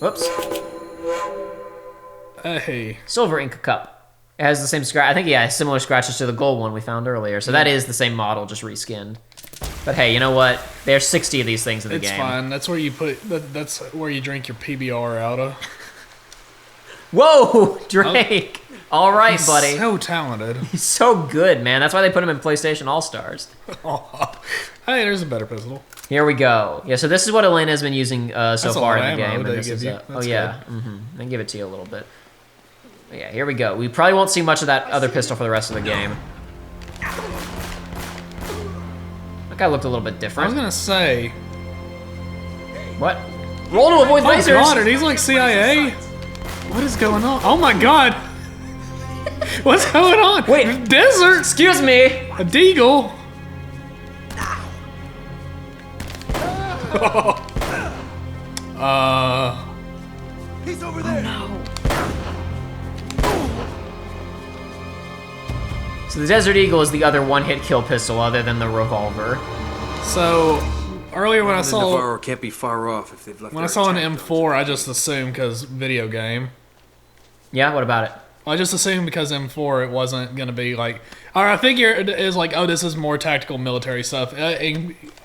Whoops. Hey. Silver ink cup. It has the same scratch. I think, yeah, similar scratches to the gold one we found earlier. So that is the same model, just reskinned. But hey, you know what? There's 60 of these things in the game. It's fine. That's where you put. That's where you drink your PBR out of. Whoa, Drake! All right, buddy. So talented. He's so good, man. That's why they put him in PlayStation All-Stars. Hey, there's a better pistol. Here we go. Yeah, so this is what Elena has been using so far in the game. They And this give is, you. oh, yeah. They give it to you a little bit. But yeah, here we go. We probably won't see much of that other pistol for the rest of the game. That guy looked a little bit I different. was gonna say. What? Roll to avoid lasers! Oh god, are these like CIA? What is going on? Oh my god! What's going on? Wait. Desert! Excuse me! A deagle! He's over there. So the Desert Eagle is the other one-hit kill pistol other than the revolver. So, earlier when I The saw Navarro can't be far off if they've left. when I their saw an attack M4, I just assumed because video game. Yeah, what about it? I just assumed because M4 it wasn't gonna be like. Or I figure it is like, oh, this is more tactical military stuff,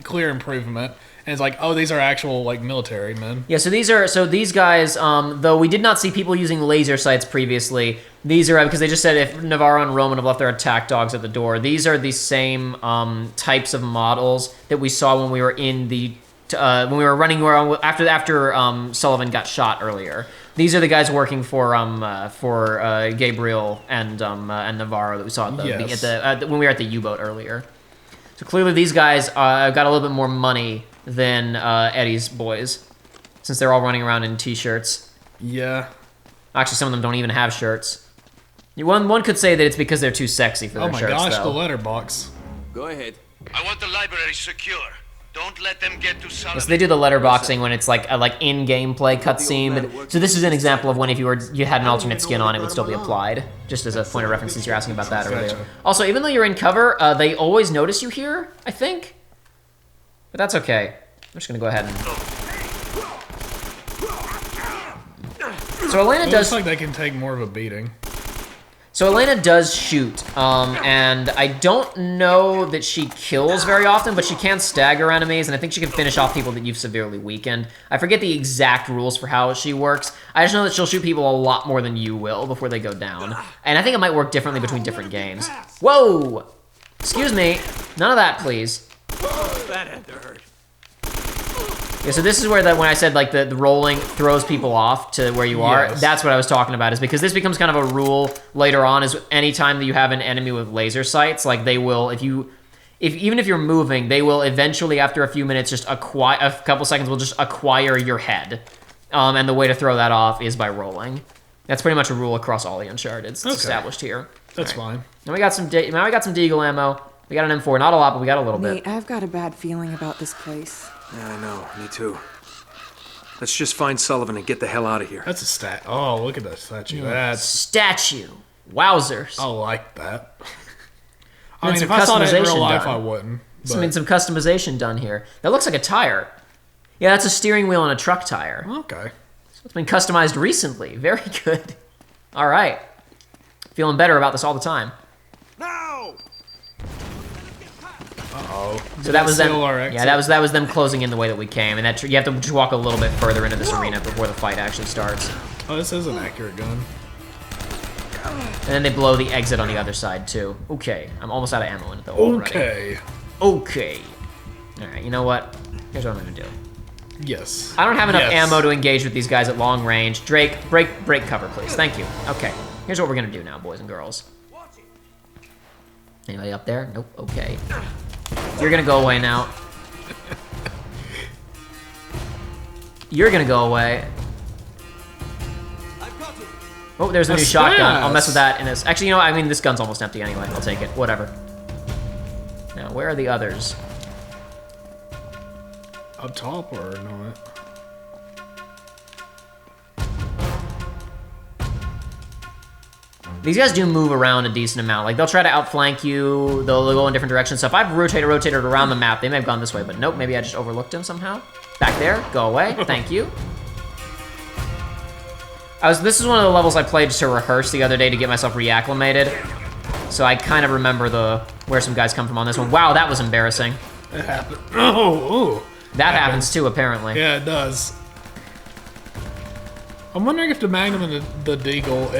clear improvement. And it's like, oh, these are actual like military men. Yeah, so these guys, though we did not see people using laser sights previously, these are, because they just said if Navarro and Roman have left their attack dogs at the door, these are the same types of models that we saw when we were in the, when we were running around after Sullivan got shot earlier. These are the guys working for Gabriel and Navarro that we saw at when we were at the U-boat earlier. So clearly these guys got a little bit more money than Eddie's boys, since they're all running around in t-shirts. Yeah. Actually, some of them don't even have shirts. One could say that it's because they're too sexy for their shirts, Oh my gosh, though. the letterbox. Go ahead. I want the library secure. Don't let them get to Sullivan. So they do the letterboxing when it's like a in-game play cutscene. So this is an example of when if you had an alternate skin on, it would still be applied. Just as a point of reference, since you're asking about that earlier. Also, even though you're in cover, they always notice you here, I think. But that's okay. I'm just gonna go ahead and... So Elena does... Looks like they can take more of a beating. So Elena does shoot, and I don't know that she kills very often, but she can stagger enemies, and I think she can finish off people that you've severely weakened. I forget the exact rules for how she works. I just know that she'll shoot people a lot more than you will before they go down. And I think it might work differently between different games. Whoa! Excuse me. None of that, please. That had to hurt. Yeah, so this is where when I said like the rolling throws people off to where you are, Yes. that's what I was talking about, is because this becomes kind of a rule later on, is anytime that you have an enemy with laser sights, like they will, even if you're moving, they will eventually, after a few minutes, a couple seconds, will just acquire your head. And the way to throw that off is by rolling. That's pretty much a rule across all the Uncharted. It's established here. That's fine. Now we got some Deagle ammo. We got an M4, not a lot, but we got a little bit. Nate, I've got a bad feeling about this place. Yeah, I know. Me too. Let's just find Sullivan and get the hell out of here. That's a stat. Oh, look at that statue. That's. Statue. Wowzers. I like that. I And mean, some if I saw that in real customization life, done. I wouldn't. I mean, some customization done here. That looks like a tire. Yeah, that's a steering wheel and a truck tire. Okay. It's been customized recently. Very good. All right. Feeling better about this all the time. No! Uh-oh. So that was them. Still our exit? Yeah, that was them closing in the way that we came, and that you have to just walk a little bit further into this arena before the fight actually starts. Oh, this is an accurate gun. And then they blow the exit on the other side too. Okay, I'm almost out of ammo in it though. Already. Okay. Okay. All right. You know what? Here's what I'm gonna do. Yes. I don't have enough Yes. ammo to engage with these guys at long range. Drake, break cover, please. Thank you. Okay. Here's what we're gonna do now, boys and girls. Anybody up there? Nope. Okay. You're gonna go away now. You're gonna go away. Oh, there's a new shotgun. I'll mess with that in this. Actually, you know what? I mean, this gun's almost empty anyway. I'll take it. Whatever. Now, where are the others? Up top or not? These guys do move around a decent amount. Like, they'll try to outflank you. They'll go in different directions. So if I've rotated around the map, they may have gone this way. But nope, maybe I just overlooked them somehow. Back there. Go away. Thank you. This is one of the levels I played to rehearse the other day to get myself reacclimated. So I kind of remember where some guys come from on this one. Wow, that was embarrassing. It happened. Oh. That happens too, apparently. Yeah, it does. I'm wondering if the Magnum and the Deagle,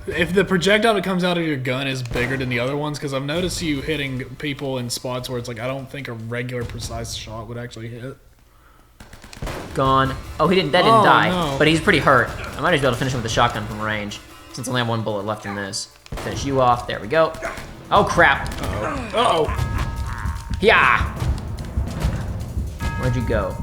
if the projectile that comes out of your gun is bigger than the other ones, because I've noticed you hitting people in spots where it's like, I don't think a regular precise shot would actually hit. Gone. Oh, that didn't die, no. but he's pretty hurt. I might as well finish him with a shotgun from range, since I only have one bullet left in this. Finish you off. There we go. Oh, crap. Uh-oh. Yeah. Where'd you go?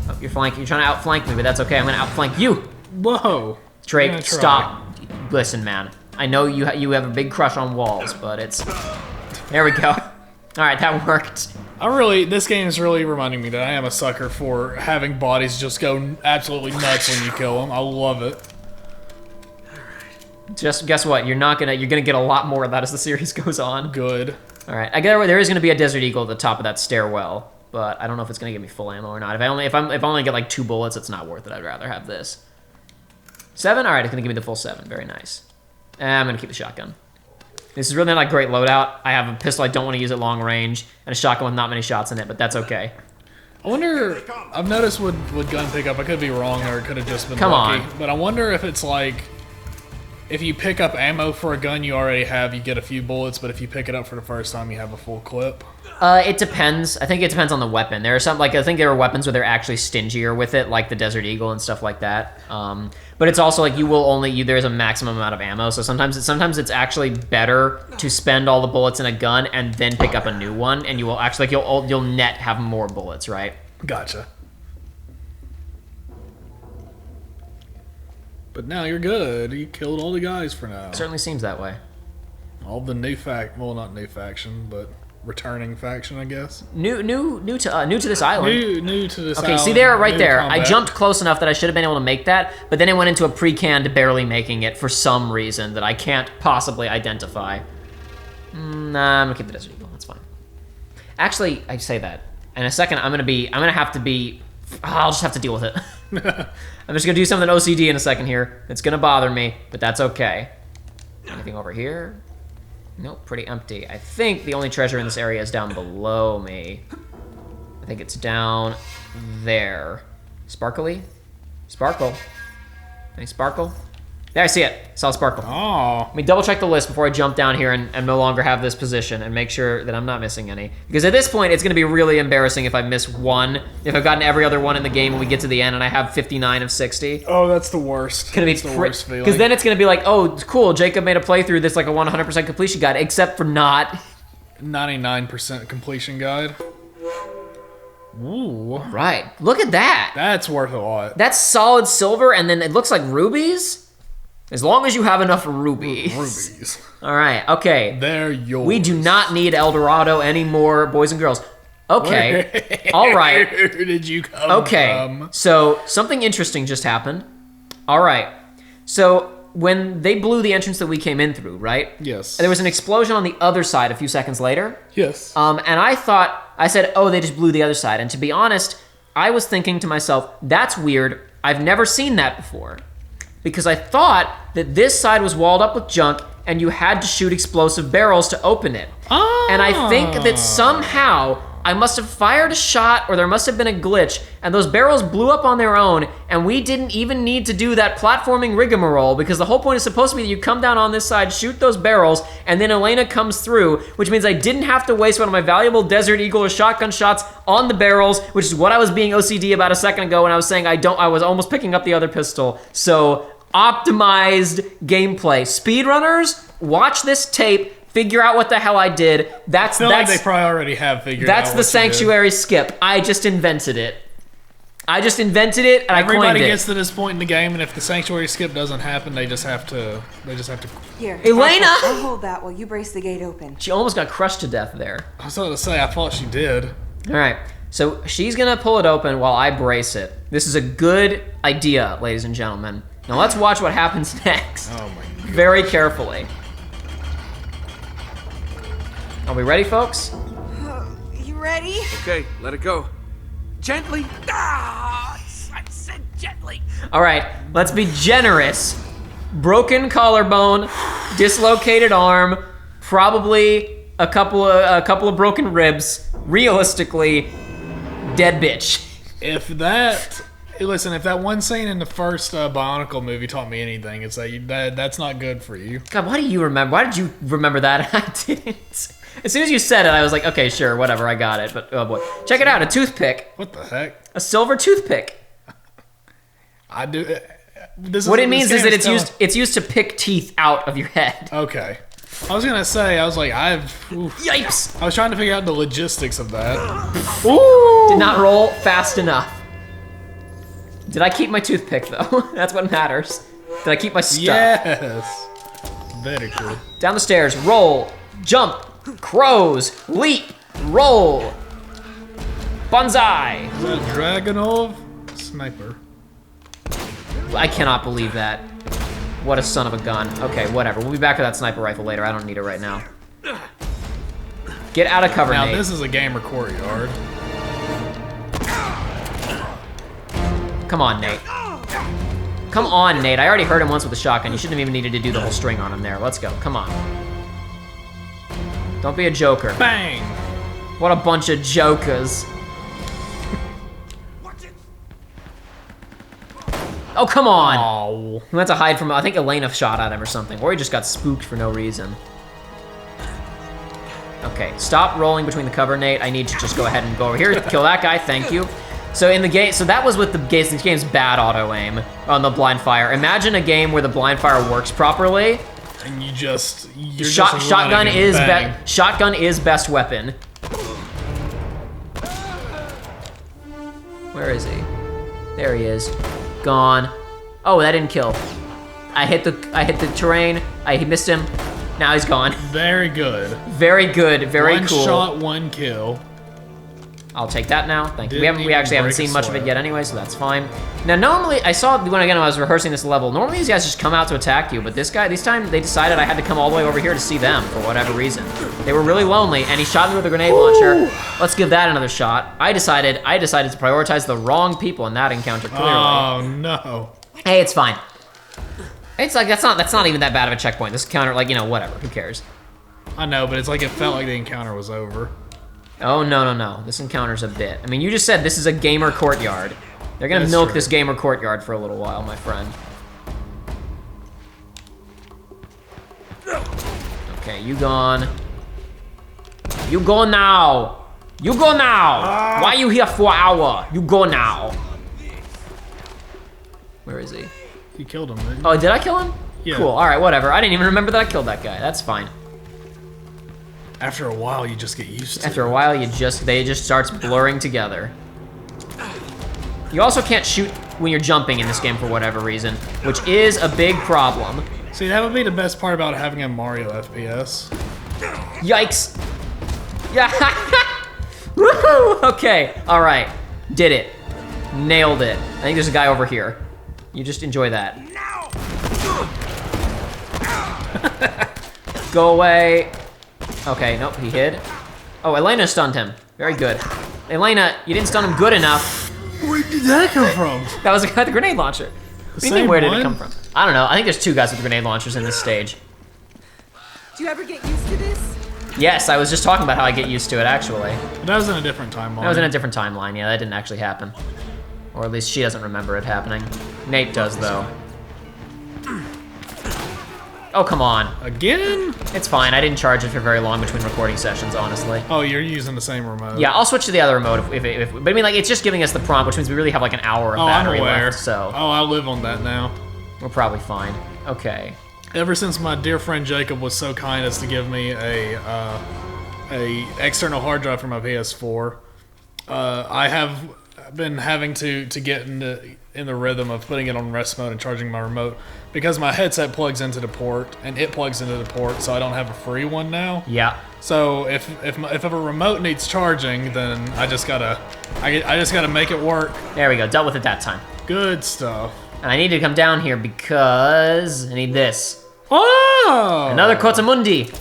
Oh, you're flanking. You're trying to outflank me, but that's okay. I'm gonna outflank you. Whoa. Drake, stop. Listen, man. I know you have a big crush on walls, but it's... There we go. All right, that worked. This game is really reminding me that I am a sucker for having bodies just go absolutely nuts when you kill them. I love it. Just guess what? You're gonna get a lot more of that as the series goes on. Good. All right, I get there is gonna be a Desert Eagle at the top of that stairwell, but I don't know if it's gonna give me full ammo or not. If I only get like 2 bullets, it's not worth it. I'd rather have this. 7. All right, it's gonna give me the full 7. Very nice. I'm gonna keep the shotgun. This is really not a great loadout. I have a pistol I don't want to use at long range, and a shotgun with not many shots in it, but that's okay. I wonder, I've noticed with gun pickup, I could be wrong, or it could have just been Come lucky, on. but I wonder if it's like, if you pick up ammo for a gun you already have, you get a few bullets, but if you pick it up for the first time, you have a full clip. It depends. I think it depends on the weapon. There are some, I think there are weapons where they're actually stingier with it, like the Desert Eagle and stuff like that. But it's also like there's a maximum amount of ammo, so sometimes it's actually better to spend all the bullets in a gun and then pick up a new one, and you will actually, you'll net have more bullets, right? Gotcha. But now you're good. You killed all the guys for now. Certainly seems that way. All the not new faction, but returning faction, I guess. New to this island. New to this Okay, island. see there, right New there. combat. I jumped close enough that I should have been able to make that, but then it went into a pre-canned barely making it for some reason that I can't possibly identify. Nah, I'm gonna keep the Desert Eagle. That's fine. Actually, I say that. In a second, I'll just have to deal with it. I'm just gonna do something OCD in a second here. It's gonna bother me, but that's okay. Anything over here? Nope, pretty empty. I think the only treasure in this area is down below me. I think it's down there. Sparkly? Sparkle. Any sparkle? There, I see it. Saw sparkle. Oh. Let me double check the list before I jump down here and no longer have this position and make sure that I'm not missing any. Because at this point, it's gonna be really embarrassing if I miss one. If I've gotten every other one in the game and we get to the end and I have 59 of 60. Oh, that's the worst. It's gonna be the worst feeling. Because then it's gonna be like, oh, cool, Jacob made a playthrough that's like a 100% completion guide, except for not. 99% completion guide. Ooh. Right, look at that. That's worth a lot. That's solid silver, and then it looks like rubies. As long as you have enough rubies. Rubies. All right, okay. They're yours. We do not need El Dorado anymore, boys and girls. Okay, all right. Where did you come from? So something interesting just happened. All right, so when they blew the entrance that we came in through, right? Yes. There was an explosion on the other side a few seconds later. Yes. And I said, oh, they just blew the other side. And to be honest, I was thinking to myself, that's weird. I've never seen that before. Because I thought that this side was walled up with junk and you had to shoot explosive barrels to open it. Oh. And I think that somehow I must have fired a shot or there must have been a glitch and those barrels blew up on their own and we didn't even need to do that platforming rigmarole because the whole point is supposed to be that you come down on this side, shoot those barrels, and then Elena comes through, which means I didn't have to waste one of my valuable Desert Eagle or shotgun shots on the barrels, which is what I was being OCD about a second ago when I was saying I was almost picking up the other pistol. So optimized gameplay. Speedrunners, watch this tape, figure out what the hell I did. I feel like they probably already have figured out That's the Sanctuary skip. I just invented it. And I coined Everybody it. gets to this point in the game, and if the Sanctuary skip doesn't happen, they just have to. Here. Elena! I'll hold that while you brace the gate open. She almost got crushed to death there. I was about to say, I thought she did. All right, so she's gonna pull it open while I brace it. This is a good idea, ladies and gentlemen. Now let's watch what happens next. Oh my god. Very carefully. Are we ready, folks? You ready? Okay, let it go. Gently. Ah, I said gently. All right, let's be generous. Broken collarbone, dislocated arm, probably a couple of broken ribs. Realistically, dead bitch. If that one scene in the first Bionicle movie taught me anything, it's that's not good for you. God, why do you remember? Why did you remember that? I didn't. As soon as you said it, I was like, okay, sure, whatever, I got it. But oh boy, check it out, a toothpick, What the heck? a silver toothpick. I do. What it means is that it's used to pick teeth out of your head. Okay. I was gonna say, I was like, Yipes! I was trying to figure out the logistics of that. Ooh! Did not roll fast enough. Did I keep my toothpick though? That's what matters. Did I keep my stuff? Yes. Very cool. Down the stairs, roll, jump, crows, leap, roll. Banzai! Is that Dragonov? Sniper. I cannot believe that. What a son of a gun. Okay, whatever. We'll be back with that sniper rifle later. I don't need it right now. Get out of cover, Now Nate. this is a Gamer Courtyard. Come on, Nate. Come on, Nate. I already hurt him once with a shotgun. You shouldn't have even needed to do the whole string on him there. Let's go. Come on. Don't be a joker. Bang! What a bunch of jokers. Oh, come on. Oh. He went to hide from, I think Elena shot at him or something. Or he just got spooked for no reason. Okay, stop rolling between the cover, Nate. I need to just go ahead and go over here, kill that guy, thank you. So in the game, so that was with this game's bad auto aim on the blind fire. Imagine a game where the blind fire works properly. And you're Shotgun just is bang. shotgun is best weapon. Where is he? There he is. Gone. Oh, that didn't kill. I hit the terrain. I missed him. Now he's gone. Very good. Very good. Very One cool. shot, one kill. I'll take that now. Thank you. Didn't We actually haven't break a seen much of it sweat. yet anyway, so that's fine. Now, normally, I saw when I was rehearsing this level, normally these guys just come out to attack you, but this time they decided I had to come all the way over here to see them for whatever reason. They were really lonely, and he shot me with a grenade launcher. Let's give that another shot. I decided to prioritize the wrong people in that encounter, clearly. Oh no. Hey, it's fine. It's like, that's not even that bad of a checkpoint. This encounter, like, whatever, who cares? I know, but it's like it felt like the encounter was over. Oh, no. This encounter's a bit. I mean, you just said this is a gamer courtyard. They're gonna That's milk true. this gamer courtyard for a little while, my friend. Okay, you gone. You go now. You go now. Why you here for an hour? You go now. Where is he? You killed him, didn't you? Oh, did I kill him? Yeah. Cool, all right, whatever. I didn't even remember that I killed that guy. That's fine. After a while, you just get used to After it. a while, they just starts blurring together. You also can't shoot when you're jumping in this game for whatever reason, which is a big problem. See, that would be the best part about having a Mario FPS. Yikes! Yeah. Woohoo! Okay. All right. Did it. Nailed it. I think there's a guy over here. You just enjoy that. Go away. Okay, nope, he hid. Oh, Elena stunned him. Very good. Elena, you didn't stun him good enough. Where did that come from? That was the guy with the grenade launcher. What do you mean, same where did it one? come from? I don't know. I think there's two guys with grenade launchers in this stage. Do you ever get used to this? Yes, I was just talking about how I get used to it, actually. But that was in a different timeline. That was in a different timeline. Yeah, that didn't actually happen. Or at least she doesn't remember it happening. Nate does, though. Oh, come on. Again? It's fine. I didn't charge it for very long between recording sessions, honestly. Oh, you're using the same remote. Yeah, I'll switch to the other remote if but I mean, like, it's just giving us the prompt, which means we really have like an hour of Oh, I'm battery aware. left, so Oh, I live on that now. we're probably fine. Okay. Ever since my dear friend Jacob was so kind as to give me a external hard drive for my PS4, I have been having to get in the rhythm of putting it on rest mode and charging my remote because my headset plugs into the port and it plugs into the port, so I don't have a free one now. Yeah. So if a remote needs charging, then I just gotta make it work. There we go. Dealt with it that time. Good stuff. And I need to come down here because I need this. Oh! Another Kotamundi.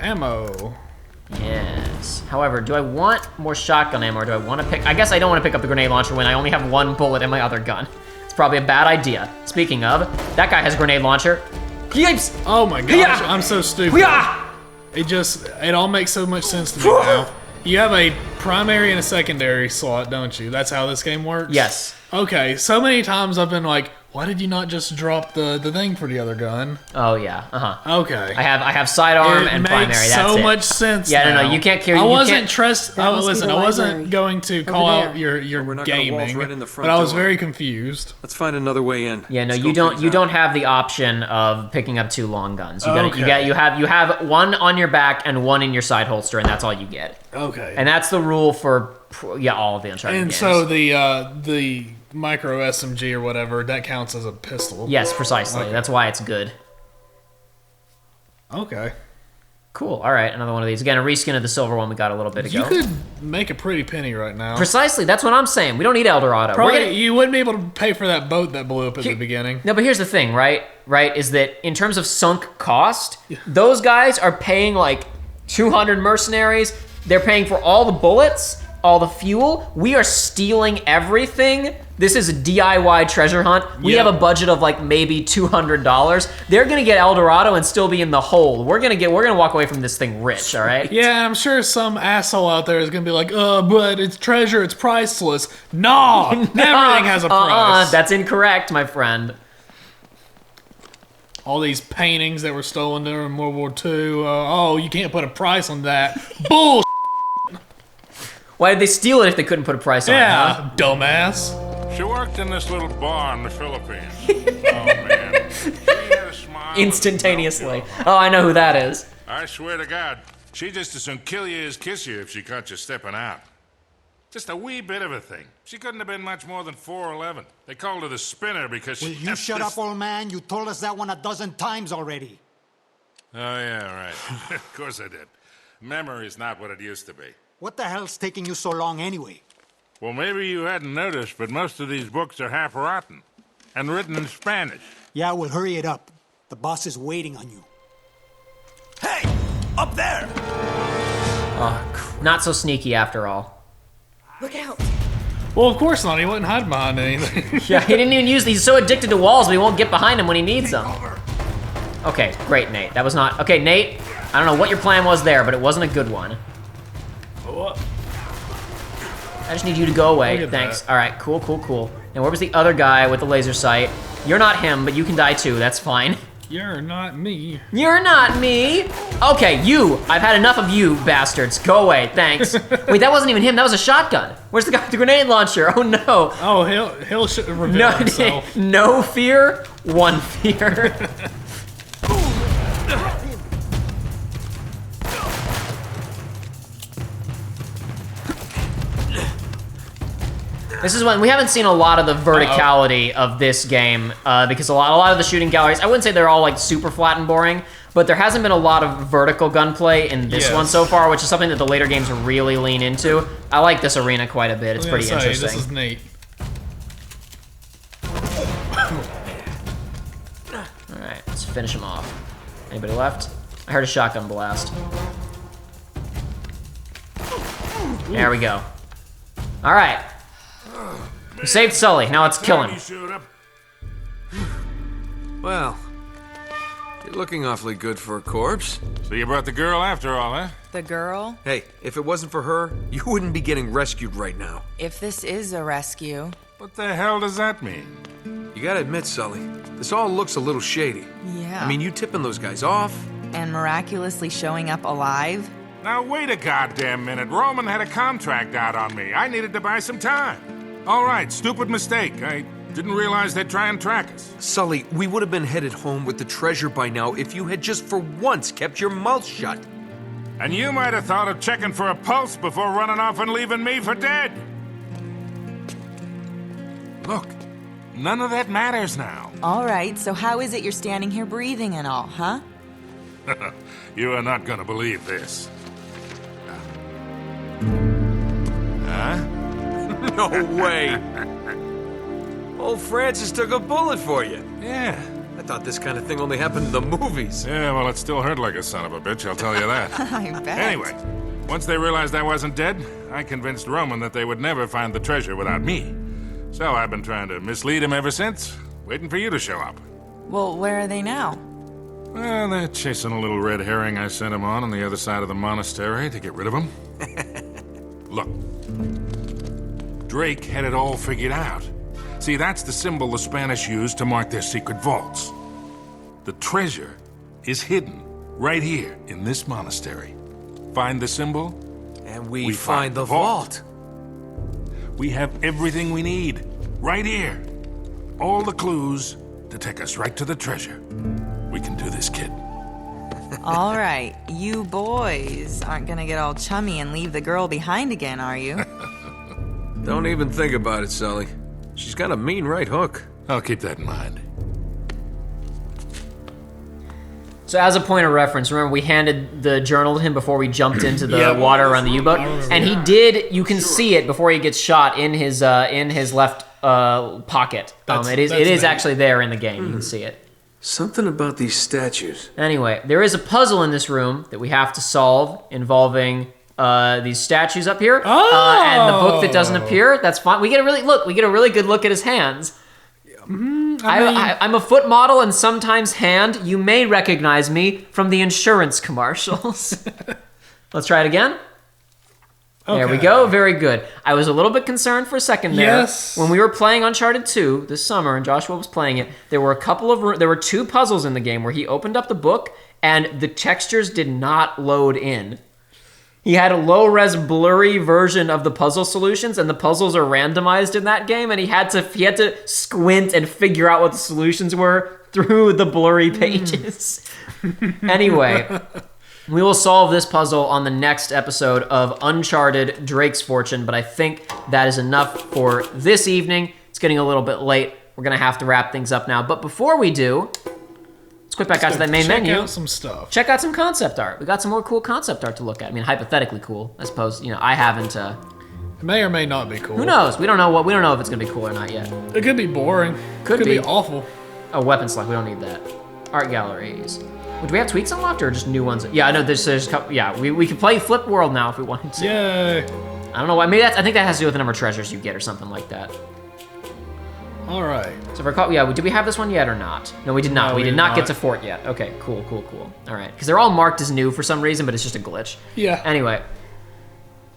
ammo. Yeah. nice. However, do I want more shotgun ammo, or do I want to pick... I guess I don't want to pick up the grenade launcher when I only have 1 bullet in my other gun. It's probably a bad idea. Speaking of, that guy has a grenade launcher. Yipes! Oh my gosh, Yeah. I'm so stupid. Yeah! It all makes so much sense to me now. You have a primary and a secondary slot, don't you? That's how this game works? Yes. Okay, so many times I've been like, why did you not just drop the thing for the other gun? Oh, yeah. Uh-huh. Okay. I have sidearm and makes primary, that's so it. much sense Yeah, now. no, you can't carry... I you wasn't can't- That must be listen, the I wasn't library. going to call Over out there. your We're not gonna waltz gaming, right in the front but I was door. very confused. Let's find another way in. Yeah, no, Let's you go don't. things You out. don't have the option of picking up 2 long guns. You gotta, Okay. you have 1 on your back and 1 in your side holster, and that's all you get. Okay. And that's the rule for all of the Uncharted And games. so the micro SMG or whatever, that counts as a pistol. yes, precisely. Okay. That's why it's good. Okay. Cool. All right, another one of these. Again, a reskin of the silver one we got a little bit You ago. could make a pretty penny right now. Precisely. That's what I'm saying. We don't need El Dorado. We're Probably gonna- you wouldn't be able to pay for that boat that blew up at the beginning. No, but here's the thing, right? Right, is that in terms of sunk cost, those guys are paying like 200 mercenaries. They're paying for all the bullets, all the fuel. We are stealing everything. This is a DIY treasure hunt. We Yep. have a budget of like maybe $200. They're gonna get El Dorado and still be in the hole. We're gonna walk away from this thing rich, all right? Yeah, I'm sure some asshole out there is gonna be like, but it's treasure, it's priceless. No, everything has a price. That's incorrect, my friend. All these paintings that were stolen during World War II. You can't put a price on that. Bull. Why did they steal it if they couldn't put a price on it? Huh? Yeah, dumbass. She worked in this little bar in the Philippines. Oh, man. She had a smile. Instantaneously. Oh, I know who that is. I swear to God, she just as soon kill you as kiss you if she caught you stepping out. Just a wee bit of a thing. She couldn't have been much more than 4'11". They called her the spinner because Will she... you shut up, old man? You told us that one a dozen times already. Oh, yeah, right. Of course I did. Memory's not what it used to be. What the hell's taking you so long anyway? Well, maybe you hadn't noticed, but most of these books are half rotten and written in Spanish. Yeah, we'll hurry it up. The boss is waiting on you. Hey! Up there! Not so sneaky after all. Look out. Well, of course not. He wasn't hiding behind anything. Yeah, he didn't even use these. He's so addicted to walls, but he won't get behind him when he needs them. Okay, great, Nate. That was not... Okay, Nate, I don't know what your plan was there, but it wasn't a good one. I just need you to go away. Look at Thanks. that. All right, cool, cool, cool. And where was the other guy with the laser sight? You're not him, but you can die too. That's fine. You're not me. You're not me. Okay, you. I've had enough of you, bastards. Go away. Thanks. Wait, that wasn't even him. That was a shotgun. Where's the guy with the grenade launcher? Oh, no. Oh, he'll reveal No, himself. no fear, one fear. This is when we haven't seen a lot of the verticality of this game because a lot of the shooting galleries, I wouldn't say they're all like super flat and boring, but there hasn't been a lot of vertical gunplay in this Yes. one so far, which is something that the later games really lean into. I like this arena quite a bit. It's pretty interesting. This is neat. All right, let's finish him off. Anybody left? I heard a shotgun blast. There we go. All right. We saved Sully. Now let's kill him. You showed up. Well, you're looking awfully good for a corpse. So you brought the girl after all, huh? The girl? Hey, if it wasn't for her, you wouldn't be getting rescued right now. If this is a rescue. What the hell does that mean? You gotta admit, Sully, this all looks a little shady. Yeah. I mean, you tipping those guys off? And miraculously showing up alive? Now wait a goddamn minute. Roman had a contract out on me. I needed to buy some time. All right, stupid mistake. I didn't realize they'd try and track us. Sully, we would have been headed home with the treasure by now if you had just for once kept your mouth shut. And you might have thought of checking for a pulse before running off and leaving me for dead. Look, none of that matters now. All right, so how is it you're standing here breathing and all, huh? You are not gonna believe this. Huh? No way. Old Francis took a bullet for you. Yeah. I thought this kind of thing only happened in the movies. Yeah, well, it still hurt like a son of a bitch, I'll tell you that. I bet. Anyway, Once they realized I wasn't dead, I convinced Roman that they would never find the treasure without me. So I've been trying to mislead him ever since, waiting for you to show up. Well, where are they now? Well, they're chasing a little red herring I sent him on the other side of the monastery to get rid of him. Look, Drake had it all figured out. See, that's the symbol the Spanish used to mark their secret vaults. The treasure is hidden right here in this monastery. Find the symbol, And we find the vault. We have everything we need, right here. All the clues to take us right to the treasure. We can do this, kid. All right, you boys aren't gonna get all chummy and leave the girl behind again, are you? Don't even think about it, Sully. She's got a mean right hook. I'll keep that in mind. So as a point of reference, remember we handed the journal to him before we jumped into the water around the U-boat, and he did. You can see it before he gets shot in his left pocket. It is actually there in the game. You can see it. Something about these statues. Anyway, there is a puzzle in this room that we have to solve involving these statues up here, and the book that doesn't appear. That's fine. We get a really good look at his hands. I'm a foot model and sometimes hand. You may recognize me from the insurance commercials. Let's try it again. Okay. There we go. Very good. I was a little bit concerned for a second there. Yes. When we were playing Uncharted 2 this summer and Joshua was playing it, there were two puzzles in the game where he opened up the book and the textures did not load in. He had a low-res, blurry version of the puzzle solutions, and the puzzles are randomized in that game, and he had to squint and figure out what the solutions were through the blurry pages. Anyway, we will solve this puzzle on the next episode of Uncharted Drake's Fortune, but I think that is enough for this evening. It's getting a little bit late. We're going to have to wrap things up now, but before we do, let's quit back out to that main menu. Check out some stuff. Check out some concept art. We got some more cool concept art to look at. I mean, hypothetically cool. I suppose, I haven't... It may or may not be cool. Who knows? We don't know if it's going to be cool or not yet. It could be boring. Could be. awful. Oh, weapon select. We don't need that. Art galleries. Do we have tweaks unlocked or just new ones? Yeah, I know there's a couple... Yeah, we can play Flip World now if we wanted to. Yay. I don't know why. Maybe I think that has to do with the number of treasures you get or something like that. All right. So if I recall, did we have this one yet or not? No, we did not. No, we did not get to Fort yet. Okay, cool. All right, because they're all marked as new for some reason, but it's just a glitch. Yeah. Anyway,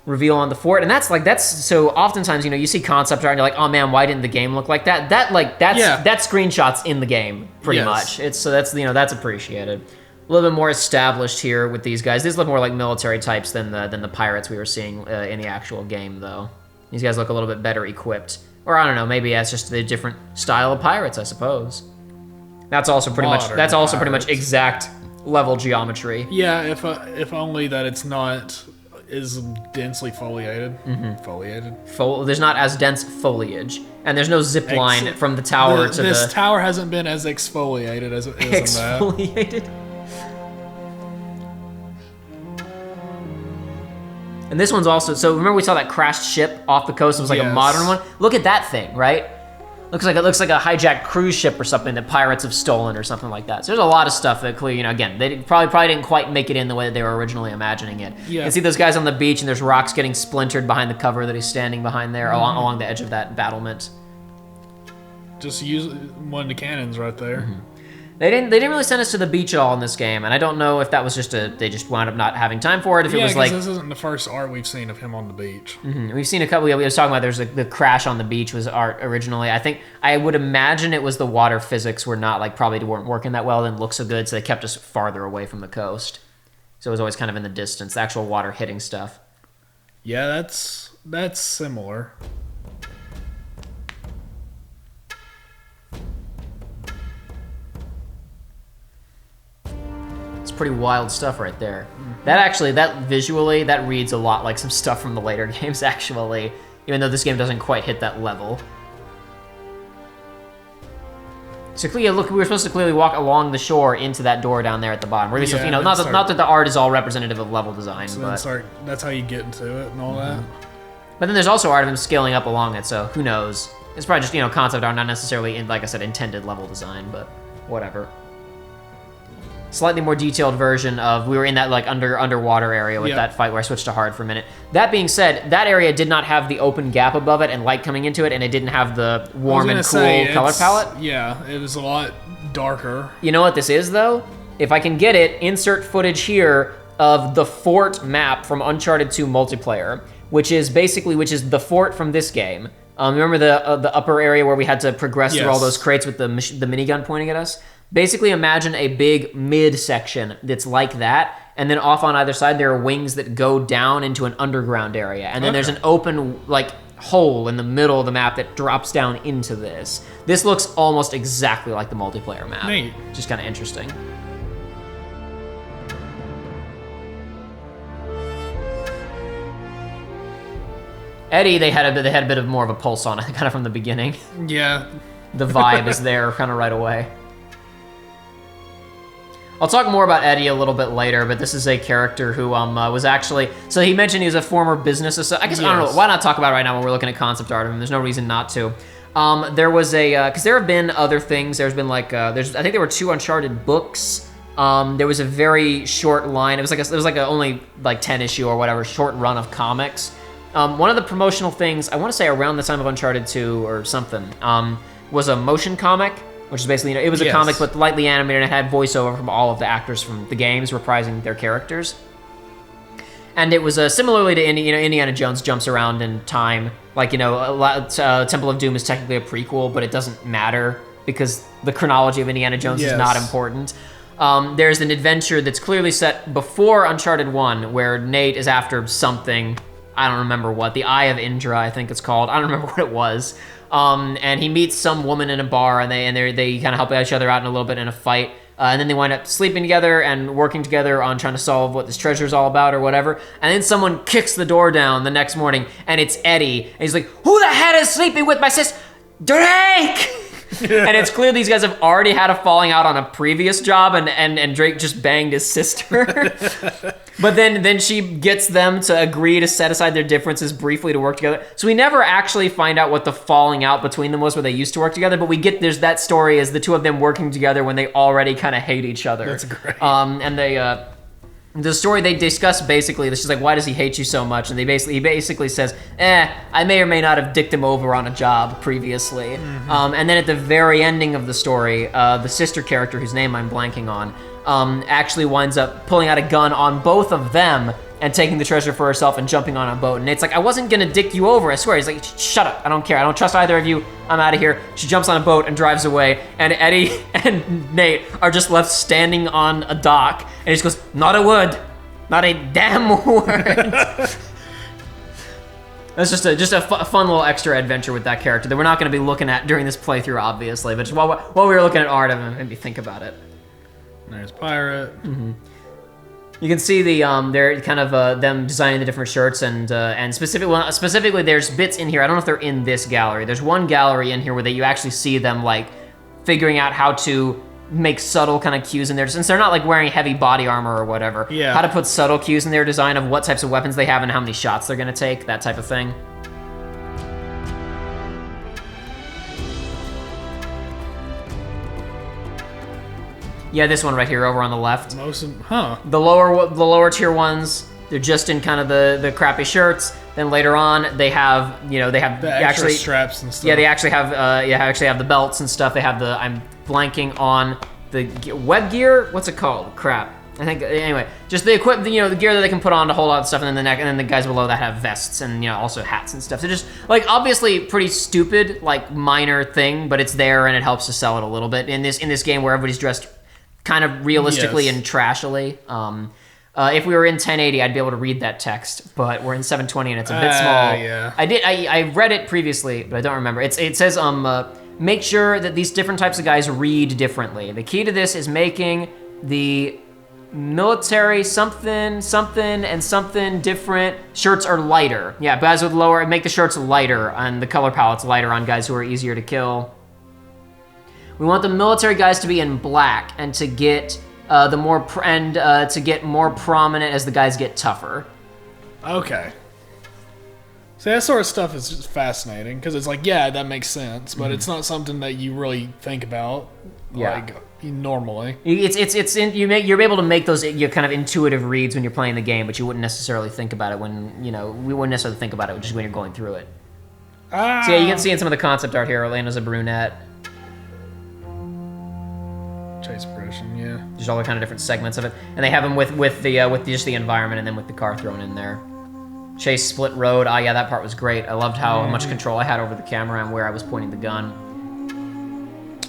reveal on the fort, and that's so. Oftentimes, you see concept art, and you're like, oh man, why didn't the game look like that? That screenshots in the game pretty much. That's appreciated. A little bit more established here with these guys. These look more like military types than the pirates we were seeing in the actual game, though. These guys look a little bit better equipped. Or I don't know, maybe that's just the different style of pirates, I suppose. That's also pretty much exact level geometry. Yeah, if only that it's not as densely foliated. Foliated. There's not as dense foliage, and there's no zip line from the tower to this tower hasn't been as exfoliated as it is exfoliated. And this one's also, so remember we saw that crashed ship off the coast? It was like a modern one. Look at that thing, right? Looks like a hijacked cruise ship or something that pirates have stolen or something like that. So there's a lot of stuff that clearly, again, they probably didn't quite make it in the way that they were originally imagining it. Yeah. You can see those guys on the beach and there's rocks getting splintered behind the cover that he's standing behind there along the edge of that battlement. Just use one of the cannons right there. They didn't really send us to the beach at all in this game, and I don't know if that was just they just wound up not having time for it. If it was like this isn't the first art we've seen of him on the beach. We've seen a couple. We was talking about there's the crash on the beach was art originally. I would imagine it was the water physics were not probably weren't working that well, didn't look so good, so they kept us farther away from the coast. So it was always kind of in the distance, the actual water hitting stuff. Yeah, that's similar. Pretty wild stuff right there. That visually, that reads a lot like some stuff from the later games, actually, even though this game doesn't quite hit that level. So clearly, look, we were supposed to clearly walk along the shore into that door down there at the bottom. Not that the art is all representative of level design, but that's how you get into it and all that. But then there's also art of him scaling up along it, so who knows? It's probably just, concept art, not necessarily, like I said, intended level design, but whatever. slightly more detailed version of, we were in that like underwater area with that fight where I switched to hard for a minute. That being said, that area did not have the open gap above it and light coming into it, and it didn't have the warm and cool color palette. Yeah, it was a lot darker. You know what this is though? If I can get it, insert footage here of the fort map from Uncharted 2 multiplayer, which is the fort from this game. Remember the upper area where we had to progress through all those crates with the minigun pointing at us? Basically, imagine a big mid-section that's like that, and then off on either side, there are wings that go down into an underground area. And then there's an open, like, hole in the middle of the map that drops down into this. This looks almost exactly like the multiplayer map. Neat. Just kind of interesting. Eddie, they had a bit of more of a pulse on it, kind of from the beginning. Yeah. The vibe is there kind of right away. I'll talk more about Eddie a little bit later, but this is a character who was actually... So he mentioned he was a former business associate. I guess, I don't know, why not talk about it right now when we're looking at concept art of him? There's no reason not to. There was a... Because there have been other things. There's been like... I think there were 2 Uncharted books. There was a very short line. It was like only like 10 issue or whatever, short run of comics. One of the promotional things, I want to say around the time of Uncharted 2 or something, was a motion comic, which is basically, it was a comic but lightly animated and it had voiceover from all of the actors from the games reprising their characters. And it was similarly to Indiana Jones jumps around in time. Like, Temple of Doom is technically a prequel, but it doesn't matter because the chronology of Indiana Jones is not important. There's an adventure that's clearly set before Uncharted 1 where Nate is after something. I don't remember what. The Eye of Indra, I think it's called. I don't remember what it was. And he meets some woman in a bar, and they kind of help each other out in a little bit in a fight. And then they wind up sleeping together and working together on trying to solve what this treasure is all about or whatever. And then someone kicks the door down the next morning, and it's Eddie. And he's like, "Who the hell is sleeping with my sis? Drake!" And it's clear these guys have already had a falling out on a previous job, and Drake just banged his sister. But then she gets them to agree to set aside their differences briefly to work together. So we never actually find out what the falling out between them was where they used to work together, but there's that story as the two of them working together when they already kind of hate each other. That's great. And they... The story they discuss basically, she's like, "Why does he hate you so much?" And he basically says, "I may or may not have dicked him over on a job previously." And then at the very ending of the story, the sister character, whose name I'm blanking on, actually winds up pulling out a gun on both of them and taking the treasure for herself and jumping on a boat. And Nate's like, "I wasn't gonna dick you over, I swear." He's like, "Shut up, I don't care. I don't trust either of you. I'm out of here." She jumps on a boat and drives away, and Eddie and Nate are just left standing on a dock, and he just goes, "Not a word. Not a damn word." That's just a fun little extra adventure with that character that we're not going to be looking at during this playthrough, obviously, but just while we were looking at art, made me think about it. There's Pirate. You can see they're kind of them designing the different shirts and specifically there's bits in here. I don't know if they're in this gallery. There's one gallery in here where you actually see them like figuring out how to make subtle kind of cues in there, since they're not like wearing heavy body armor or whatever. Yeah. How to put subtle cues in their design of what types of weapons they have and how many shots they're gonna take, that type of thing. Yeah, this one right here over on the left. The lower tier ones, they're just in kind of the crappy shirts. Then later on, they have the extra straps and stuff. Yeah, they actually have the belts and stuff. They have I'm blanking on the web gear. What's it called? Crap. I think anyway, just the equipment, the gear that they can put on to hold on stuff, and then the neck, and then the guys below that have vests and also hats and stuff. So just like obviously pretty stupid, like minor thing, but it's there and it helps to sell it a little bit in this game where everybody's dressed kind of realistically and trashily. If we were in 1080, I'd be able to read that text, but we're in 720 and it's a bit small. Yeah. I read it previously, but I don't remember. It says make sure that these different types of guys read differently. The key to this is making the military something and something different shirts are lighter. Yeah, guys with make the shirts lighter and the color palettes lighter on guys who are easier to kill. We want the military guys to be in black and to get to get more prominent as the guys get tougher. Okay. See, that sort of stuff is just fascinating because it's like, yeah, that makes sense, but it's not something that you really think about. Yeah. Like, Normally. You're able to make those kind of intuitive reads when you're playing the game, but you wouldn't necessarily think about it we wouldn't necessarily think about it just when you're going through it. So yeah, you can see in some of the concept art here, Elena's a brunette. Chase progression, yeah. There's all the kind of different segments of it, and they have them with just the environment, and then with the car thrown in there. Chase split road. Ah, yeah, that part was great. I loved how much control I had over the camera and where I was pointing the gun.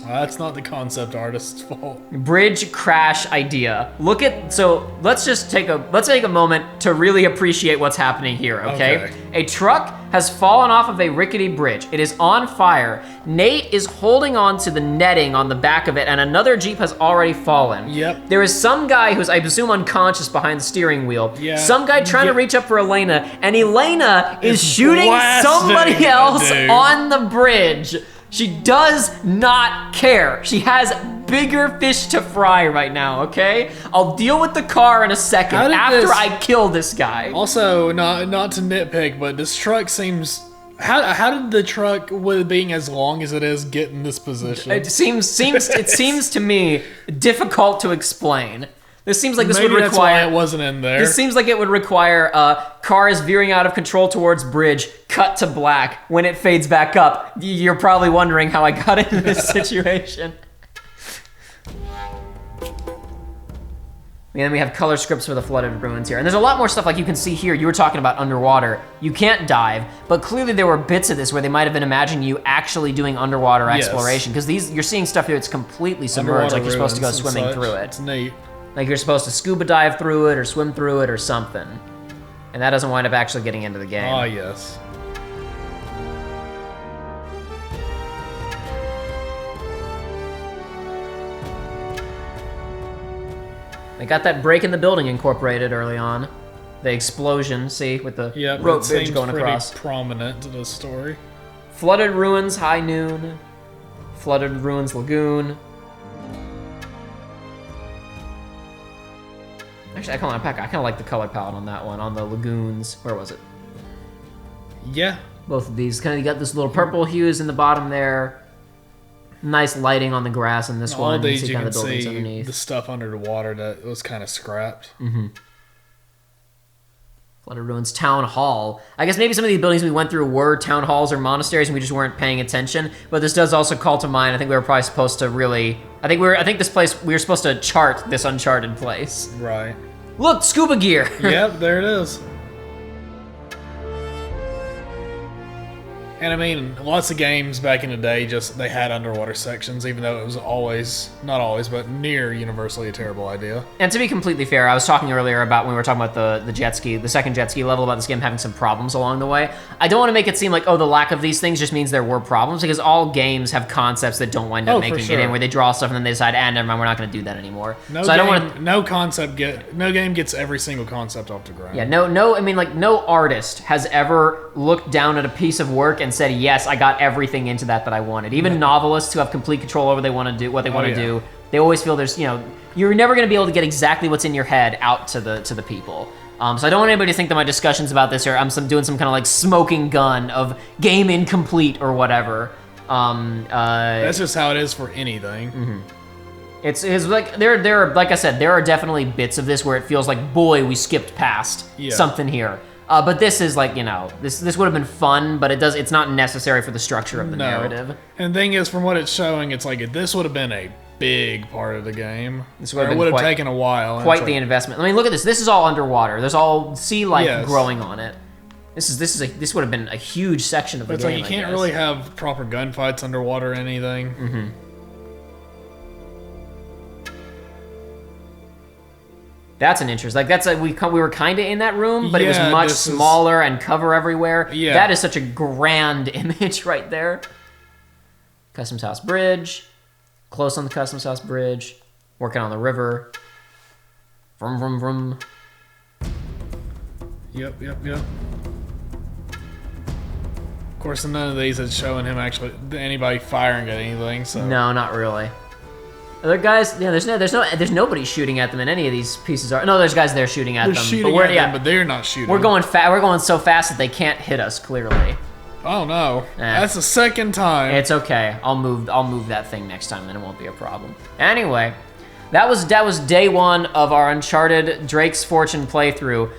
That's not the concept artist's fault. Bridge crash idea. Let's take a moment to really appreciate what's happening here, okay? A truck has fallen off of a rickety bridge. It is on fire. Nate is holding on to the netting on the back of it, and another Jeep has already fallen. Yep. There is some guy who's, I presume, unconscious behind the steering wheel. Yeah. Some guy trying to reach up for Elena, and Elena is shooting blasting somebody else dude. on the bridge. She does not care. She has bigger fish to fry right now, okay? I'll deal with the car in a second after I kill this guy. Also, not to nitpick, but this truck seems... How did the truck, with being as long as it is, get in this position? It seems to me difficult to explain. This seems like this would require... Maybe that's why it wasn't in there. This seems like it would require car is veering out of control towards bridge, cut to black. When it fades back up, you're probably wondering how I got into this situation. And then we have color scripts for the flooded ruins here. And there's a lot more stuff like you can see here. You were talking about underwater. You can't dive, but clearly there were bits of this where they might have been imagining you actually doing underwater exploration. Because you're seeing stuff here that's completely submerged, like you're supposed to go swimming through it. It's neat. Like you're supposed to scuba dive through it or swim through it or something. And that doesn't wind up actually getting into the game. Ah, yes. They got that break in the building incorporated early on. The explosion, see, with the rope bridge going across. Prominent to the story. Flooded Ruins, High Noon. Flooded Ruins Lagoon. Actually, I kind of like the color palette on that one, on the lagoons. Where was it? Yeah. Both of these. Kind of, you got this little purple hues in the bottom there. Nice lighting on the grass in this one. All these you kind can of the buildings see underneath. the stuff under the water that was kind of scrapped. Mm-hmm. Flooded Ruins Town Hall. I guess maybe some of these buildings we went through were town halls or monasteries and we just weren't paying attention. But this does also call to mind, I think we were probably supposed to really... I think this place, we were supposed to chart this Uncharted place. Right. Look, scuba gear! Yep, there it is. And I mean, lots of games back in the day, they had underwater sections, even though it was always, not always, but near universally a terrible idea. And to be completely fair, I was talking earlier about when we were talking about the jet ski, the second jet ski level, about this game having some problems along the way. I don't want to make it seem like, oh, the lack of these things just means there were problems, because all games have concepts that don't wind up making it in, where they draw stuff and then they decide, never mind, we're not going to do that anymore. No game gets every single concept off the ground. Yeah, no artist has ever looked down at a piece of work and said, yes, I got everything into that I wanted. Even novelists who have complete control over what they want to do, they always feel there's, you're never going to be able to get exactly what's in your head out to the people. So I don't want anybody to think that my discussions about this are I'm doing some kind of like smoking gun of game incomplete or whatever. That's just how it is for anything. Mm-hmm. It's like there are, like I said, there are definitely bits of this where it feels like, boy, we skipped past something here. But this is like, this would have been fun, but it's not necessary for the structure of the narrative. And the thing is, from what it's showing, it's like this would have been a big part of the game. This would have taken a while. Quite the investment. I mean, look at this. This is all underwater. There's all sea life growing on it. This would have been a huge section of the game. It's like you can't really have proper gunfights underwater or anything. Mm-hmm. That's an interest. Like we were kind of in that room, but it was much smaller and cover everywhere. Yeah. That is such a grand image right there. Customs House Bridge. Close on the Customs House Bridge. Working on the river. Vroom, vroom, vroom. Yep. Of course, none of these is showing him anybody firing at anything. So no, not really. Other guys, there's nobody shooting at them in any of these pieces. No, there's guys there shooting at them. But they're not shooting. We're going so fast that they can't hit us, clearly. Oh no, Eh. that's the second time. It's okay. I'll move that thing next time, then it won't be a problem. Anyway, that was day one of our Uncharted Drake's Fortune playthrough.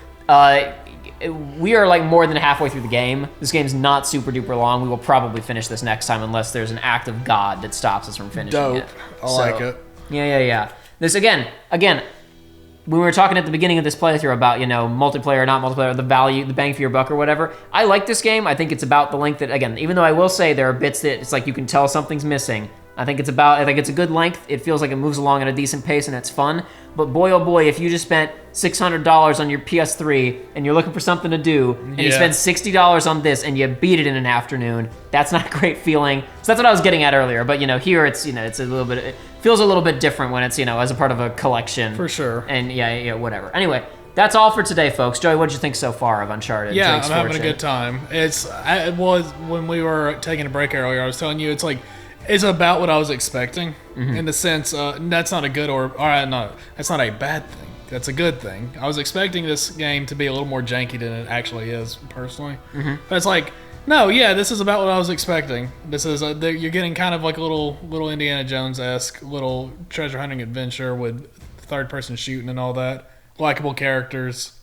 We are like more than halfway through the game. This game's not super duper long. We will probably finish this next time unless there's an act of God that stops us from finishing Dope. it. I like it. Yeah. This again, when we were talking at the beginning of this playthrough about, multiplayer, not multiplayer, the value, the bang for your buck or whatever, I like this game. I think it's about the length that, again, even though I will say there are bits that it's like you can tell something's missing, I think it's a good length. It feels like it moves along at a decent pace and it's fun. But boy, oh boy, if you just spent $600 on your PS3 and you're looking for something to do, and you spend $60 on this and you beat it in an afternoon, that's not a great feeling. So that's what I was getting at earlier. But here it's it's a little bit, it feels a little bit different when it's as a part of a collection. For sure. And yeah, whatever. Anyway, that's all for today, folks. Joey, what did you think so far of Uncharted? Yeah, Drake's I'm having Fortune? a good time. It was when we were taking a break earlier. I was telling you it's about what I was expecting in the sense that's not a good that's not a bad thing. That's a good thing. I was expecting this game to be a little more janky than it actually is, personally. But it's like, no, yeah, this is about what I was expecting. This is you're getting kind of like a little Indiana Jones-esque little treasure hunting adventure with third-person shooting and all that. Likable characters.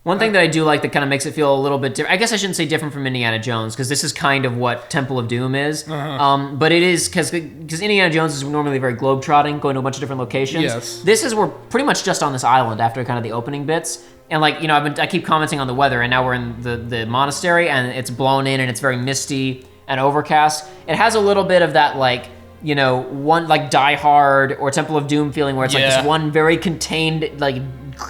One thing that I do like that kind of makes it feel a little bit different, I guess I shouldn't say different from Indiana Jones, because this is kind of what Temple of Doom is. But it is, because Indiana Jones is normally very globe-trotting, going to a bunch of different locations. Yes. This is, we're pretty much just on this island after kind of the opening bits. And I keep commenting on the weather, and now we're in the monastery, and it's blown in, and it's very misty and overcast. It has a little bit of that, one, Die Hard or Temple of Doom feeling, where it's like this one very contained,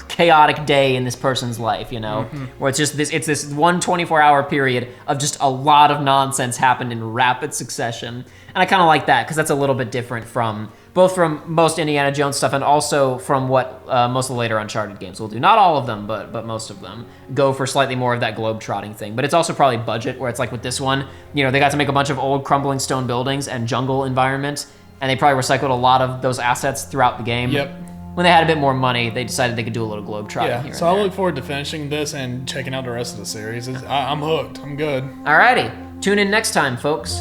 chaotic day in this person's life, where it's just this one 24-hour period of just a lot of nonsense happened in rapid succession. And I kind of like that because that's a little bit different from most Indiana Jones stuff, and also from what most of the later Uncharted games will do. Not all of them, but most of them go for slightly more of that globe-trotting thing. But it's also probably budget, where it's like with this one, they got to make a bunch of old crumbling stone buildings and jungle environments, and they probably recycled a lot of those assets throughout the game. Yep. When they had a bit more money, they decided they could do a little globe-trotting here. So I look forward to finishing this and checking out the rest of the series. I'm hooked. I'm good. Alrighty. Tune in next time, folks.